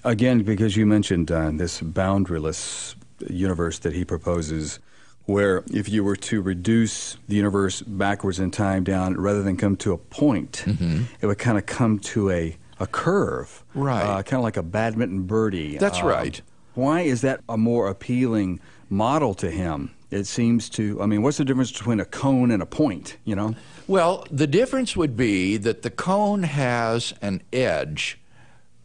Again, because you mentioned this boundaryless universe that he proposes, where if you were to reduce the universe backwards in time down, rather than come to a point, it would kind of come to a curve. Right. Kind of like a badminton birdie. That's right. Why is that a more appealing model to him? It seems to, I mean, what's the difference between a cone and a point, you know? Well, the difference would be that the cone has an edge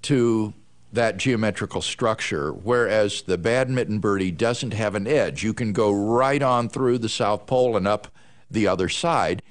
to that geometrical structure, whereas the badminton birdie doesn't have an edge. You can go right on through the South Pole and up the other side.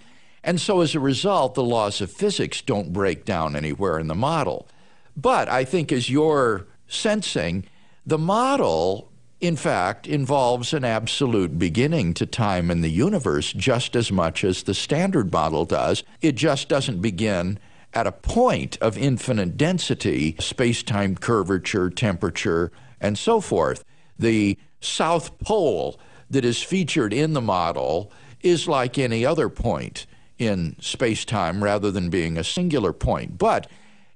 And so as a result, the laws of physics don't break down anywhere in the model. But I think, as you're sensing, the model, in fact, involves an absolute beginning to time in the universe just as much as the standard model does. It just doesn't begin at a point of infinite density, space-time curvature, temperature, and so forth. The South Pole that is featured in the model is like any other point in space-time rather than being a singular point. But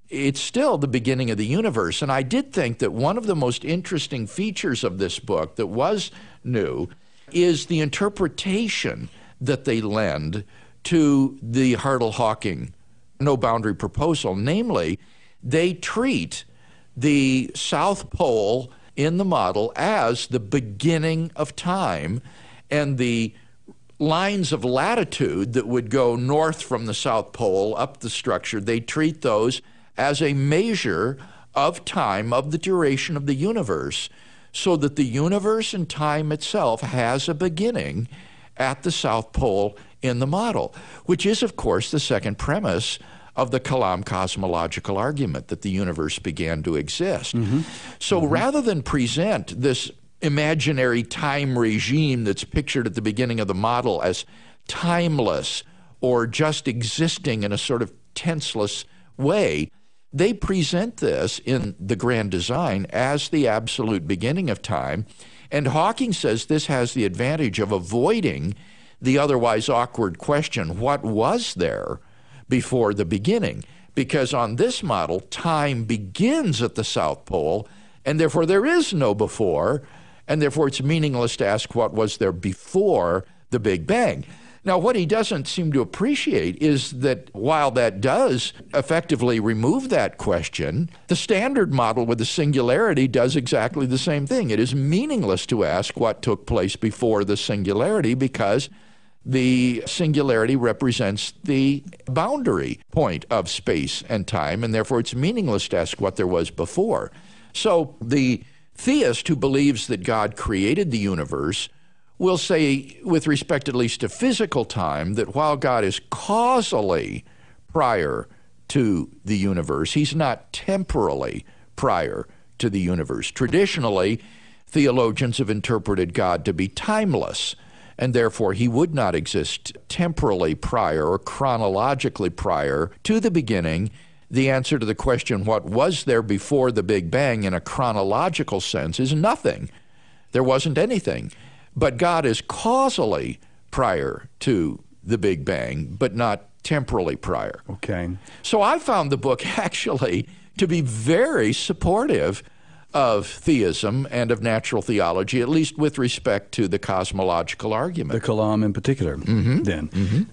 it's still the beginning of the universe. And I did think that one of the most interesting features of this book that was new is the interpretation that they lend to the Hartle-Hawking no-boundary proposal. Namely, they treat the South Pole in the model as the beginning of time, and the lines of latitude that would go north from the South Pole up the structure, they treat those as a measure of time, of the duration of the universe, so that the universe and time itself has a beginning at the South Pole in the model, which is, of course, the second premise of the Kalam Cosmological Argument, that the universe began to exist. So rather than present this imaginary time regime that's pictured at the beginning of the model as timeless or just existing in a sort of tenseless way, they present this in the grand design as the absolute beginning of time. And Hawking says this has the advantage of avoiding the otherwise awkward question, what was there before the beginning? Because on this model, time begins at the South Pole, and therefore there is no before, and therefore it's meaningless to ask what was there before the Big Bang. Now, what he doesn't seem to appreciate is that while that does effectively remove that question, the standard model with the singularity does exactly the same thing. It is meaningless to ask what took place before the singularity, because the singularity represents the boundary point of space and time, and therefore it's meaningless to ask what there was before. So the theist who believes that God created the universe will say, with respect at least to physical time, that while God is causally prior to the universe, he's not temporally prior to the universe. Traditionally, theologians have interpreted God to be timeless, and therefore he would not exist temporally prior or chronologically prior to the beginning. The answer to the question, what was there before the Big Bang, in a chronological sense, is nothing. There wasn't anything. But God is causally prior to the Big Bang, but not temporally prior. Okay. So I found the book actually to be very supportive of theism and of natural theology, at least with respect to the cosmological argument. The Kalam in particular, then.